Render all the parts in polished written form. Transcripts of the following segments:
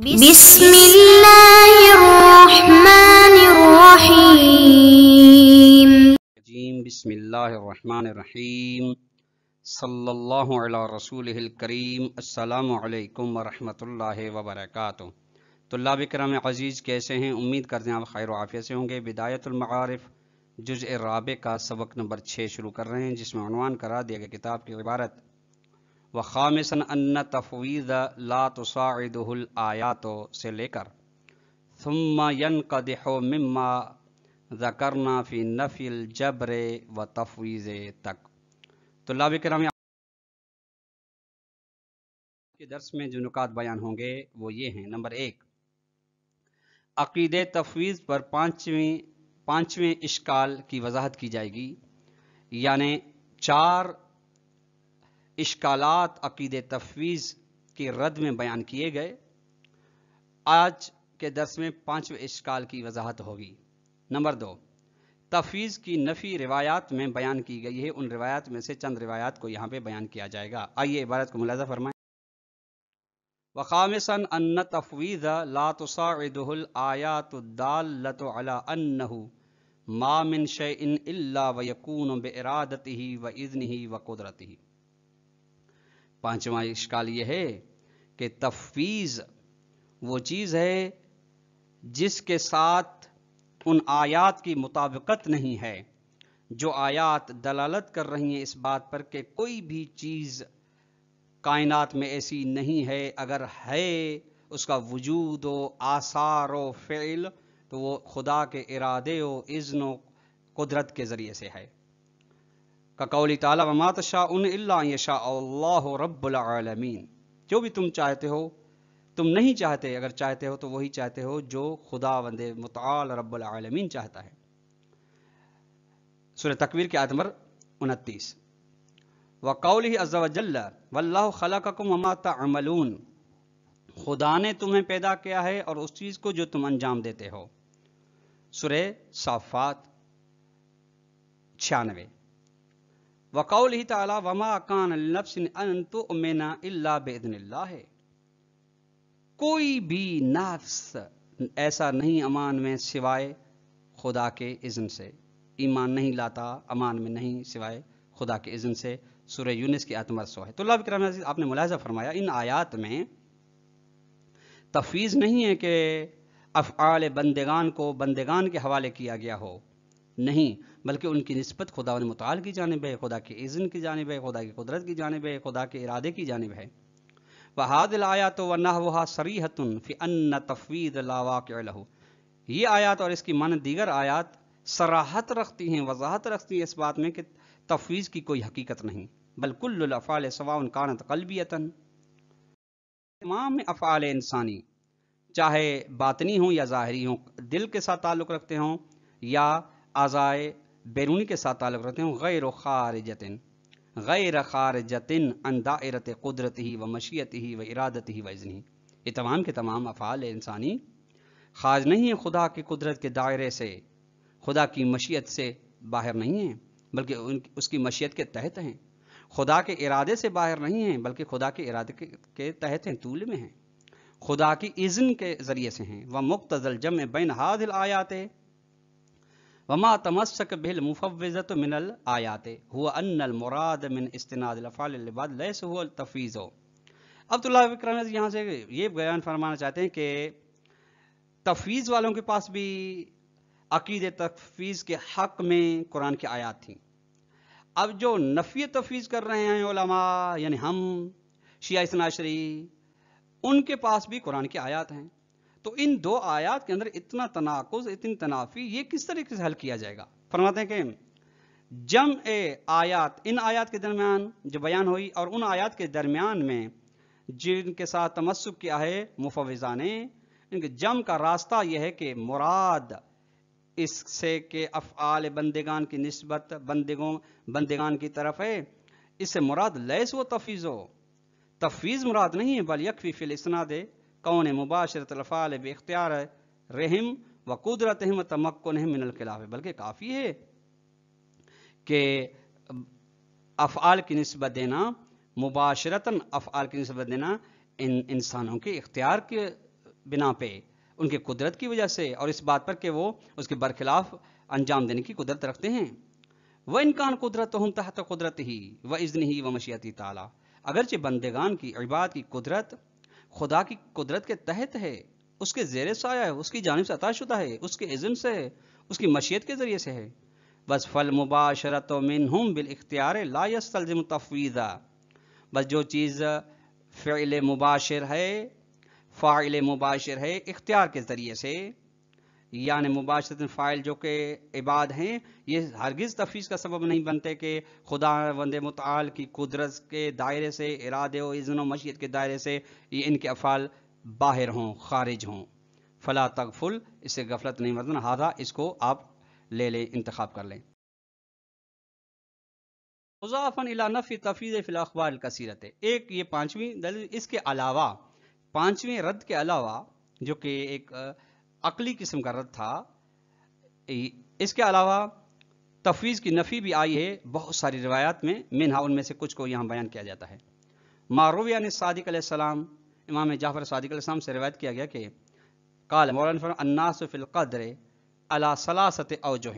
بسم اللہ الرحمن الرحیم بسم اللہ الرحمن الرحیم صلی اللہ علی رسولہ الکریم۔ السلام علیکم ورحمۃ اللہ وبرکاتہ۔ طلاب کرام عزیز، کیسے ہیں؟ امید کرتے ہیں آپ خیر و عافیت سے ہوں گے۔ بدایت المعارف جزء رابع کا سبق نمبر 6 شروع کر رہے ہیں، جس میں عنوان قرار دیا گیا کتاب کی عبارت وخامساً ان تفویض لا تصاعدہ الآیات سے لے کر ثم ينقدح مما ذکرنا فی نفی الجبر و تفویض تک۔ طلاب کرام کے درس میں جو نکات بیان ہوں گے وہ یہ ہیں۔ نمبر 1، عقیدہ تفویض پر پانچویں اشکال کی وضاحت کی جائے گی، یعنی 4 اشکالات عقیدہ تفویض کے رد میں بیان کیے گئے۔ آج کے درس میں 5ویں اشکال کی وضاحت ہوگی۔ نمبر 2، تفویض کی نفی روایات میں بیان کی گئی ہے، ان روایات میں سے چند روایات کو یہاں پہ بیان کیا جائے گا۔ آئیے عبارت کو ملاحظہ فرمائیں۔ وَخَامِسًا أَنَّ تَفْوِيضَ لَا تُصَاعِدُهُ الْآيَاتُ الدَّالَّةُ عَلَىٰ أَنَّهُ مَا مِن شَيْءٍ إِلَّا وَيَكُونُ بِإِرَادَتِهِ وَإِذْنِهِ وَقُدْرَتِهِ۔ 5واں اشکال یہ ہے کہ تفویض وہ چیز ہے جس کے ساتھ ان آیات کی مطابقت نہیں ہے جو آیات دلالت کر رہی ہیں اس بات پر کہ کوئی بھی چیز کائنات میں ایسی نہیں ہے، اگر ہے اس کا وجود و آثار و فعل تو وہ خدا کے ارادے و اذن و قدرت کے ذریعے سے ہے۔ قولی تعالی وما تشاءون الا ان یشاء اللہ رب العالمین، جو بھی تم چاہتے ہو، تم نہیں چاہتے، اگر چاہتے ہو تو وہی چاہتے ہو جو خداوند متعال رب العالمین چاہتا ہے۔ سورہ تکویر کی آیت نمبر 29۔ وقولہ عز وجل واللہ خلقکم وما تعملون، خدا نے تمہیں پیدا کیا ہے اور اس چیز کو جو تم انجام دیتے ہو۔ سورہ صافات 96۔ وقولہ تعالی وما کان لنفس ان تؤمن الا باذن اللہ، کوئی بھی نفس ایسا نہیں امان میں سوائے خدا کے اذن سے، ایمان نہیں لاتا امان میں نہیں سوائے خدا کے اذن سے۔ سورہ یونس کی آیت نمبر 100 ہے۔ طلاب کرام عزیز، آپ نے ملاحظہ فرمایا ان آیات میں تفویض نہیں ہے کہ افعال بندگان کو بندگان کے حوالے کیا گیا ہو، نہیں، بلکہ ان کی نسبت خدا متعال کی جانب ہے، خدا کے اذن کی جانب ہے، خدا کی قدرت کی جانب ہے، خدا کے ارادے کی جانب ہے۔ وَهَذِهِ الْآيَاتُ وَنَحْوُهَا صَرِيحَةٌ فِي أَنَّ تَفْوِيضَ لَا وَاقِعَ لَهُ، یہ آیات اور اس کی مانند دیگر آیات صراحت رکھتی ہیں، وضاحت رکھتی ہیں اس بات میں کہ تفویض کی کوئی حقیقت نہیں، بل کل الافعال سواء كانت قلبیۃ، تمام افعال انسانی چاہے باطنی ہوں یا ظاہری ہوں، دل کے ساتھ تعلق رکھتے ہوں یا اعضائے بیرونی کے ساتھ تعلق رکھتے ہوں، غیر خارجۃ عن دائرۃ قدرتہ و مشیتہ و ارادتہ و اذنہ، یہ تمام کے تمام افعال انسانی خارج نہیں ہیں خدا کی قدرت کے دائرے سے، خدا کی مشیت سے باہر نہیں ہیں بلکہ اس کی مشیت کے تحت ہیں، خدا کے ارادے سے باہر نہیں ہیں بلکہ خدا کے ارادے کے تحت ہیں، طول میں ہیں، خدا کی اذن کے ذریعے سے ہیں۔ ومقتضى الجمع بین هذه الآیات وما تمسک به المفوضۃ من الآیات هو ان المراد من استناد الافعال للعباد ليس هو التفویض۔ اب طلاب کرام یہاں سے یہ بیان فرمانا چاہتے ہیں کہ تفویض والوں کے پاس بھی عقیدہ تفویض کے حق میں قرآن کی آیات تھیں۔ اب جو نفی تفویض کر رہے ہیں علماء، یعنی ہم شیعہ اثنا عشری، ان کے پاس بھی قرآن کی آیات ہیں، تو ان 2 آیات کے اندر اتنا تناقض، اتنی تنافی، یہ کس طریقے سے حل کیا جائے گا؟ فرماتے ہیں کہ جمع آیات، ان آیات کے درمیان جو بیان ہوئی اور ان آیات کے درمیان میں جن کے ساتھ تمسک کیا ہے مفوضہ نے، ان کے جمع کا راستہ یہ ہے کہ مراد اس سے کہ افعال بندگان کی نسبت بندگان کی طرف ہے، اس سے مراد لیس و تفویض مراد نہیں ہے، بل یکفی فی الاسناد کون مباشرۃ الافعال باختیار رحم و قدرتہم و تمکنہم من الخلاف، بلکہ کافی ہے کہ افعال کی نسبت دینا، مباشرتاً افعال کی نسبت دینا ان انسانوں کے اختیار کے بنا پہ، ان کے قدرت کی وجہ سے، اور اس بات پر کہ وہ اس کے برخلاف انجام دینے کی قدرت رکھتے ہیں۔ وَإِنْ كَانَ قُدْرَتُهُمْ تَحْتَ قُدْرَتِهِ وَإِذْنِهِ وَمَشِيَّتِهِ تعالیٰ، اگرچہ بندگان کی، عباد کی قدرت خدا کی قدرت کے تحت ہے، اس کے زیر سایہ ہے، اس کی جانب سے عطا شدہ ہے، اس کے اذن سے ہے، اس کی مشیت کے ذریعے سے ہے۔ بس فَالْمُبَاشَرَةُ مِنْهُمْ بِالْاِخْتِيَارِ لَا يَسْتَلْزِمُ تَفْوِيضًا، بس جو چیز فعل مباشر ہے، فاعل مباشر ہے اختیار کے ذریعے سے، یعنی مباشرت فاعل جو کہ عباد ہیں، یہ ہرگز تفویض کا سبب نہیں بنتے کہ خدا وند متعال کی قدرت کے دائرے سے، ارادے و اذن و مشیت کے دائرے سے یہ ان کے افعال باہر ہوں، خارج ہوں۔ فلا تغفل، اس سے غفلت نہیں برتنا، ہذا، اس کو آپ لے لیں، انتخاب کر لیں۔ مضافا الی نفی تفویض فی الاخبار الکثیرۃ، ایک یہ پانچویں دلیل، اس کے علاوہ پانچویں رد کے علاوہ جو کہ ایک عقلی قسم کا رد تھا، اس کے علاوہ تفویض کی نفی بھی آئی ہے بہت ساری روایات میں، منہا، ان میں سے کچھ کو یہاں بیان کیا جاتا ہے۔ معروی عن صادق علیہ السلام، امام جعفر صادق علیہ السلام سے روایت کیا گیا کہ قال مولانا فرمایا الناس فی القدر علی ثلاثۃ اوجہ،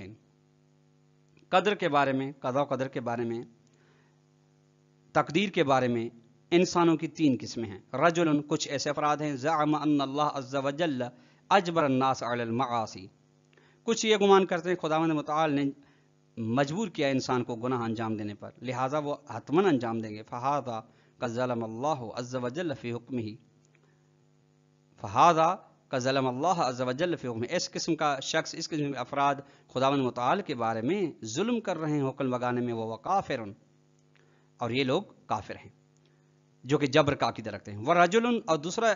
قدر کے بارے میں، قضاء و قدر کے بارے میں، تقدیر کے بارے میں انسانوں کی تین قسمیں ہیں۔ رجل، کچھ ایسے افراد ہیں، زعم ان اللہ عز وجل اجبر الناس علی المعاصی، کچھ یہ گمان کرتے ہیں خداوند متعال نے مجبور کیا انسان کو گناہ انجام دینے پر، لہٰذا وہ حتماً انجام دیں گے۔ فہذا قد ظلم اللہ عز وجل فی حکمہ، فہذا قد ظلم اللہ عز وجل فی حکمہ، اس قسم کا شخص، اس قسم کے افراد خداوند متعال کے بارے میں ظلم کر رہے ہیں حکم لگانے میں، وہ کافر، اور یہ لوگ کافر ہیں جو کہ جبر کا عقیدہ رکھتے ہیں۔ ورجل، اور دوسرا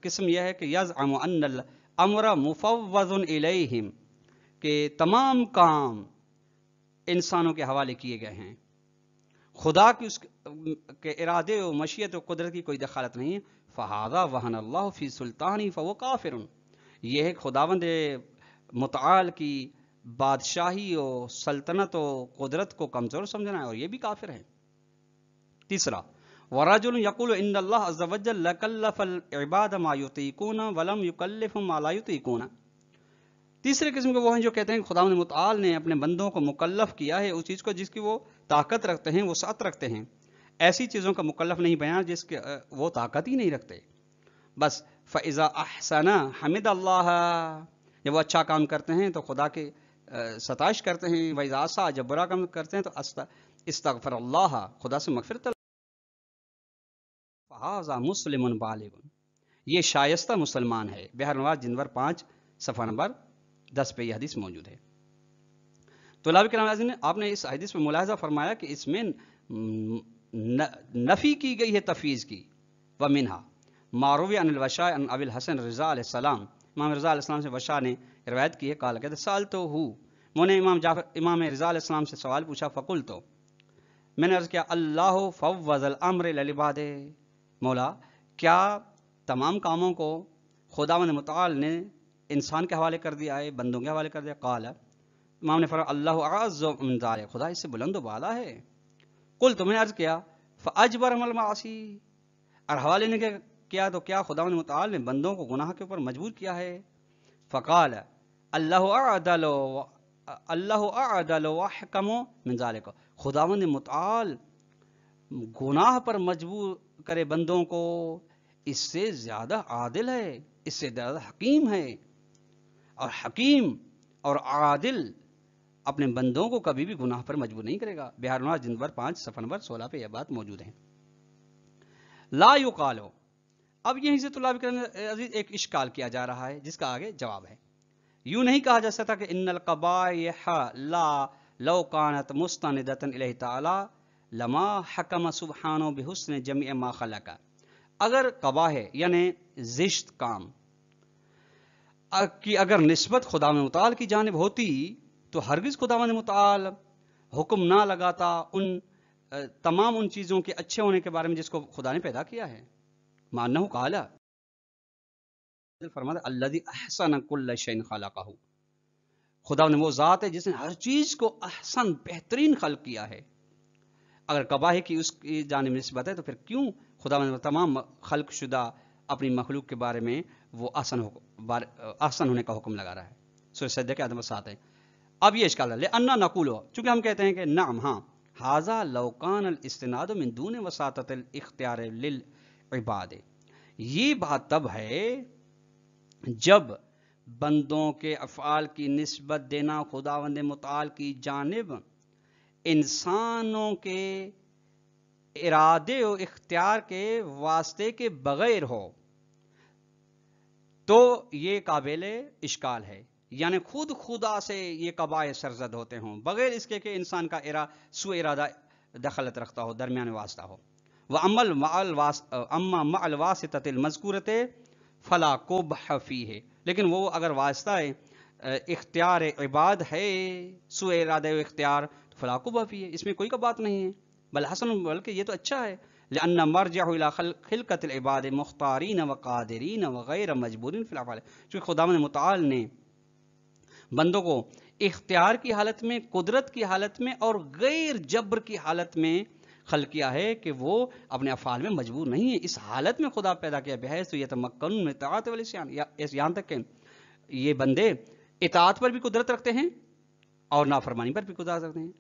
قسم یہ ہے کہ یزعم ان الامر مفوض الیہم، کہ تمام کام انسانوں کے حوالے کیے گئے ہیں، خدا کی اس کے ارادے و مشیت و قدرت کی کوئی دخالت نہیں ہے۔ فہذا وہن اللہ فی سلطانی فہو کافر، یہ ہے خداوند متعال کی بادشاہی و سلطنت و قدرت کو کمزور سمجھنا ہے، اور یہ بھی کافر ہے۔ تیسرا، ورجل یقول ان اللہ عز وجل کلف العباد ما یطیقون ولم یکلفهم ما لا یطیقون، تیسرے قسم کے وہ ہیں جو کہتے ہیں کہ خداوند متعال نے اپنے بندوں کو مکلف کیا ہے اس چیز کو جس کی وہ طاقت رکھتے ہیں، وسعت رکھتے ہیں، ایسی چیزوں کا مکلف نہیں بیان جس کے وہ طاقت ہی نہیں رکھتے۔ بس فاذا احسن حمد اللہ، جب وہ اچھا کام کرتے ہیں تو خدا کے ستائش کرتے ہیں، واذا اساء، جب برا کام کرتے ہیں تو استغفر اللہ، خدا سے مغفرت۔ فہذا مسلم بالغ، یہ شائستہ مسلمان ہے۔ بہر نواز جنور 5 صفحہ نمبر 10 پہ یہ حدیث موجود ہے۔ طلاب کرام عزیز، آپ نے اس حدیث میں ملاحظہ فرمایا کہ اس میں نفی کی گئی ہے تفویض کی، ومنہا معروی عن الوشاء عن ابی الحسن رضا علیہ السلام، امام رضا علیہ السلام سے وشاء نے روایت کی ہے، قال کہتے سالتو ہو، میں نے امام رضا علیہ السلام سے سوال پوچھا، فقلتو، میں نے عرض کیا، اللہ فوض الامر للعباد، مولا کیا تمام کاموں کو خداوند متعال نے انسان کے حوالے کر دیا ہے، بندوں کے حوالے کر دیا؟ قال، امام نے فرمایا اللہ اعز من ذلک، خدا اس سے بلند و بالا ہے۔ قلت، میں نے عرض کیا، فاجبر المعاصی، اور حوالے نے کیا تو کیا خداوند متعال نے بندوں کو گناہ کے اوپر مجبور کیا ہے؟ فقال اللہ اعدل واحکم من ذلک، خداوند متعال گناہ پر مجبور کرے بندوں کو، اس سے زیادہ عادل ہے، اس سے زیادہ حکیم ہے، اور حکیم اور عادل اپنے بندوں کو کبھی بھی گناہ پر مجبور نہیں کرے گا۔ بہار نواز جنور 5 صفحہ نمبر 16 پہ یہ بات موجود ہے۔ لا یقالو، اب یہیں سے طلاب کرام عزیز ایک اشکال کیا جا رہا ہے جس کا آگے جواب ہے۔ یوں نہیں کہا جا سکتا کہ ان القبائح لا لو کانت مستندۃ الیہ تعالی لما حکم سبحانہ بحسن جمیع ما خلق، اگر قبائح یعنی زشت کام کی اگر نسبت خداوند متعال کی جانب ہوتی تو ہرگز خداوند متعال حکم نہ لگاتا ان تمام ان چیزوں کے اچھے ہونے کے بارے میں جس کو خدا نے پیدا کیا ہے۔ مانہ قال، فرماتا الذی احسن کل شیء خلقہ، خداوند وہ ذات ہے جس نے ہر چیز کو احسن بہترین خلق کیا ہے۔ اگر قبائح کی اس کی جانب نسبت ہے تو پھر کیوں خداوند تمام خلق شدہ اپنی مخلوق کے بارے میں وہ احسن ہونے کا حکم لگا رہا ہے. سورہ سجدہ کے آیت 7 ہے. اب یہ اشکال ہے لأننا نقول، چونکہ ہم کہتے ہیں کہ نعم ہاں ھذا لو کان الاستناد من دون وساطۃ الاختیار للعباد، یہ بات تب ہے جب بندوں کے افعال کی نسبت دینا خداوند متعال کی جانب انسانوں کے ارادے و اختیار کے واسطے کے بغیر ہو تو یہ قابل اشکال ہے. یعنی خود خدا سے یہ قبائح سرزد ہوتے ہوں بغیر اس کے کہ انسان کا سو ارادہ دخلت رکھتا ہو، درمیان واسطہ ہو. اما مع الواسطۃ المذکورۃ فلا قبح فیہ، لیکن وہ اگر واسطہ اختیار عباد ہے، سو ارادہ و اختیار، تو فلا قبح فیہ، اس میں کوئی کا بات نہیں ہے، بل حسن، بلکہ یہ تو اچھا ہے. لأن مرجع الى خلقت العباد مختارین وقادرین وغیر مجبورین فی الافعال، چونکہ خداوند متعال نے بندوں کو اختیار کی حالت میں، قدرت کی حالت میں اور غیر جبر کی حالت میں خلق کیا ہے کہ وہ اپنے افعال میں مجبور نہیں ہے. اس حالت میں خدا پیدا کیا بحیث تو یتمکن من اطاعت والعصیان، یہاں تک کہ یہ بندے اطاعت پر بھی قدرت رکھتے ہیں اور نافرمانی پر بھی قدرت رکھتے ہیں.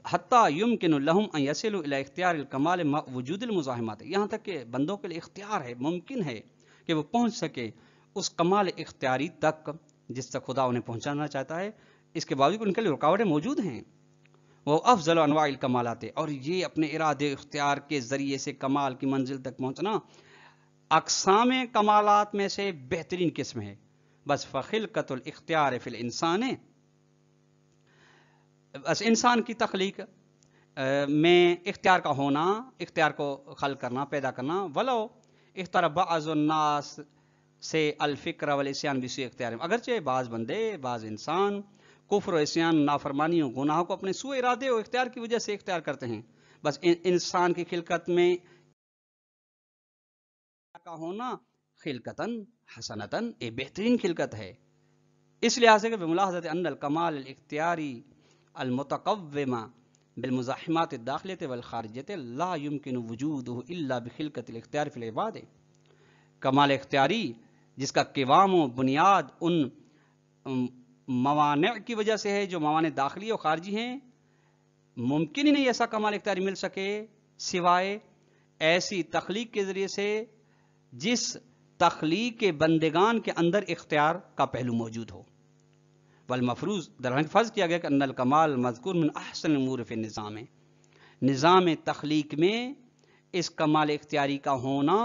حتیٰ یمکن لہم ان یصلوا الی اختیار الکمال مع وجود المزاحمات، یہاں تک کہ بندوں کے لیے اختیار ہے، ممکن ہے کہ وہ پہنچ سکے اس کمال اختیاری تک جس تک خدا انہیں پہنچانا چاہتا ہے، اس کے باوجود ان کے لیے رکاوٹیں موجود ہیں. وہ افضل انواع الکمالات، اور یہ اپنے ارادے اختیار کے ذریعے سے کمال کی منزل تک پہنچنا اقسام کمالات میں سے بہترین قسم ہے. بس فخلقت الاختیار فی الانسان، بس انسان کی تخلیق میں اختیار کا ہونا، اختیار کو خلق کرنا، پیدا کرنا، ولو اختار بعض الناس سے الفکر والعصیان بسوء اختیار، اگرچہ بعض بندے، بعض انسان کفر و عصیان، نافرمانیوں، گناہوں کو اپنے سوء ارادے اور اختیار کی وجہ سے اختیار کرتے ہیں. بس انسان کی خلقت میں کا ہونا خلقتاً حسنتاً ایک بہترین خلقت ہے، اس لحاظ سے کہ بملاحظت ان الکمال الاختیاری المتقومہ بالمزاحمات الداخلیہ والخارجیہ لا يمکن وجودہ الا بخلقت الاختیار فی العباد، کمال اختیاری جس کا قوام و بنیاد ان موانع کی وجہ سے ہے جو موانع داخلی اور خارجی ہیں، ممکن ہی نہیں ایسا کمال اختیاری مل سکے سوائے ایسی تخلیق کے ذریعے سے جس تخلیق کے بندگان کے اندر اختیار کا پہلو موجود ہو. والمفروض درحال فرض کیا گیا کہ ان الکمال مذکور من احسن الامور فی النظام، نظام تخلیق میں اس کمال اختیاری کا ہونا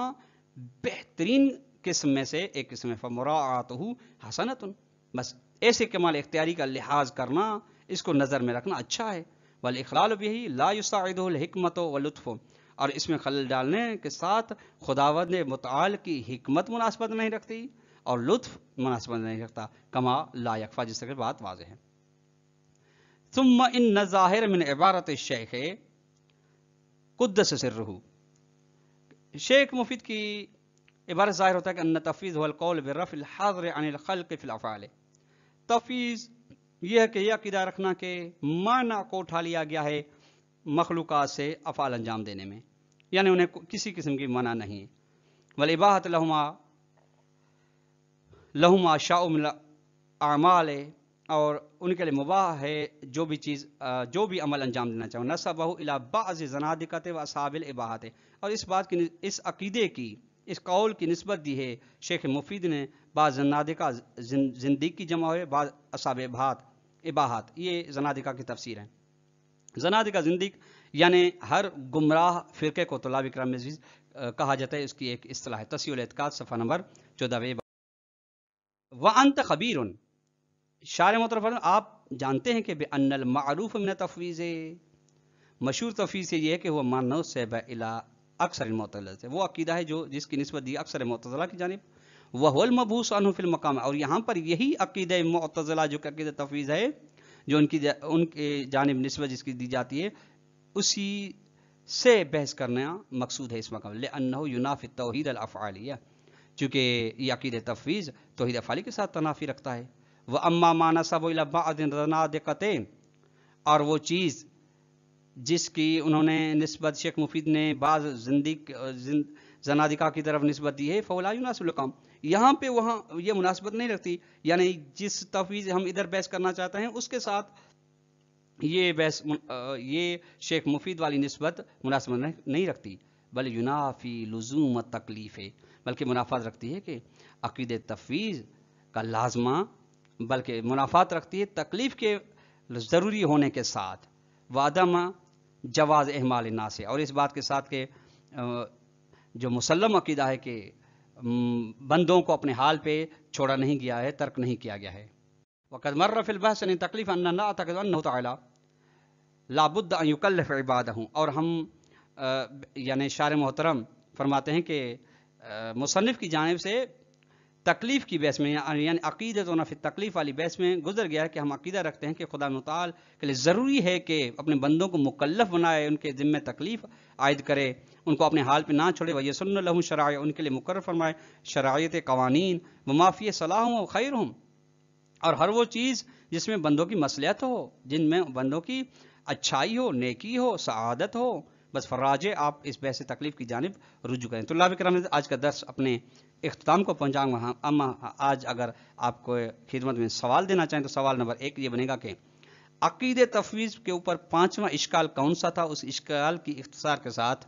بہترین قسم میں سے ایک قسم ہے. فمراعاتہ حسنۃ، بس ایسے کمال اختیاری کا لحاظ کرنا، اس کو نظر میں رکھنا اچھا ہے. والاخلال بہ لا یساعدہ الحکمت واللطف، اور اس میں خلل ڈالنے کے ساتھ خداوند متعال کی حکمت مناسبت نہیں رکھتی اور لطف مناسبت نہیں رکھتا، کما لا یکفا، جس طرح بات واضح ہے. ثم ان ظاہر من عبارت الشیخ قدس سرہ، شیخ مفید کی عبارت ظاہر ہوتا ہے کہ ان تفویض هو القول بالرفع الحاضر عن الخلق فی الافعال، تفویض یہ ہے کہ یہ عقیدہ رکھنا کہ معنی کو اٹھا لیا گیا ہے مخلوقات سے افعال انجام دینے میں، یعنی انہیں کسی قسم کی منع نہیں. والاباحۃ لہما شاء من الاعمال، اور ان کے لیے مباح ہے جو بھی چیز، جو بھی عمل انجام دینا چاہو. نسبہ الی بعض زنادقۃ و اصحاب الاباحۃ، اور اس بات کی، اس عقیدے کی، اس قول کی نسبت دی ہے شیخ مفید نے بعض زنادقہ، زندیق کی جمع ہے، بعض اصحاب اباحات، یہ زنادقہ کی تفسیر ہے. زنادقہ زندیق یعنی ہر گمراہ فرقے کو طلاب کرام میں کہا جاتا ہے، اس کی ایک اصطلاح ہے. تصحیح الاعتقاد صفحہ نمبر 14. وانت خبیر، شارح محترم آپ جانتے ہیں کہ بان المعروف من التفویض، مشہور تفویض سے یہ ہے کہ وہ منسوب الی اکثر المعتزلہ سے، وہ عقیدہ ہے جو جس کی نسبت دی اکثر معتزلہ کی جانب، وهو المبعوث عنہ فی المقام، اور یہاں پر یہی عقیدہ معتزلہ جو کہ عقیدہ تفویض ہے جو ان کی جانب نسبت جس کی دی جاتی ہے، اسی سے بحث کرنا مقصود ہے اس مقام. لأنہ ینافی توحید الافعالیہ، چونکہ یہ عقیدہ تفویض توحید افعالی کے ساتھ تنافی رکھتا ہے. واما ما نسبوا الی بعض زنادقۃ، اور وہ چیز جس کی انہوں نے نسبت شیخ مفید نے بعض زنادقہ کی طرف نسبت دی ہے فولا یناسب القوم، یہاں پہ وہاں یہ مناسبت نہیں رکھتی، یعنی جس تفویض ہم ادھر بحث کرنا چاہتے ہیں اس کے ساتھ یہ بحث یہ شیخ مفید والی نسبت مناسبت نہیں رکھتی، بل ینافی لزوم تکلیف ہے، بلکہ منافات رکھتی ہے کہ عقید تفویض کا لازمہ، بلکہ منافات رکھتی ہے تکلیف کے ضروری ہونے کے ساتھ، وعدم جواز اہمال الناس، اور اس بات کے ساتھ کہ جو مسلم عقیدہ ہے کہ بندوں کو اپنے حال پہ چھوڑا نہیں گیا ہے، ترک نہیں کیا گیا ہے۔ وقد مر فی البحث عن تکلیف اننا نعتقد انه تعالی لا بد ان یکلف عبادہ، اور ہم یعنی شارح محترم فرماتے ہیں کہ مصنف کی جانب سے تکلیف کی بحث میں یعنی عقیدتنا فی تکلیف والی بحث میں گزر گیا ہے کہ ہم عقیدہ رکھتے ہیں کہ خدا متعال کے لیے ضروری ہے کہ اپنے بندوں کو مکلف بنائے، ان کے ذمہ تکلیف عائد کرے، ان کو اپنے حال پہ نہ چھوڑے، وَيَسُنَّ لَهُمْ شرائع، ان کے لیے مقرر فرمائے شرائط قوانین، وَمَا فِيهِ صَلَاحُهُمْ وَخَيْرُهُمْ، اور ہر وہ چیز جس میں بندوں کی مصلحت ہو، جن میں بندوں کی اچھائی ہو، نیکی ہو، سعادت ہو، بس فراج آپ اس بحث تکلیف کی جانب رجوع کریں۔ طلاب کرام، آج کا درس اپنے اختتام کو پہنچاؤں گا، اما آج اگر آپ کو خدمت میں سوال دینا چاہیں تو سوال نمبر 1 یہ بنے گا کہ عقید تفویض کے اوپر 5واں اشکال کون سا تھا، اس اشکال کی اختصار کے ساتھ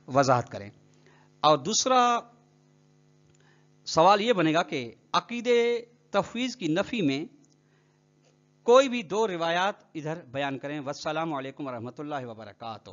وضاحت کریں، اور دوسرا سوال یہ بنے گا کہ عقید تفویض کی نفی میں کوئی بھی 2 روایات ادھر بیان کریں۔ والسلام علیکم ورحمۃ اللہ وبرکاتہ۔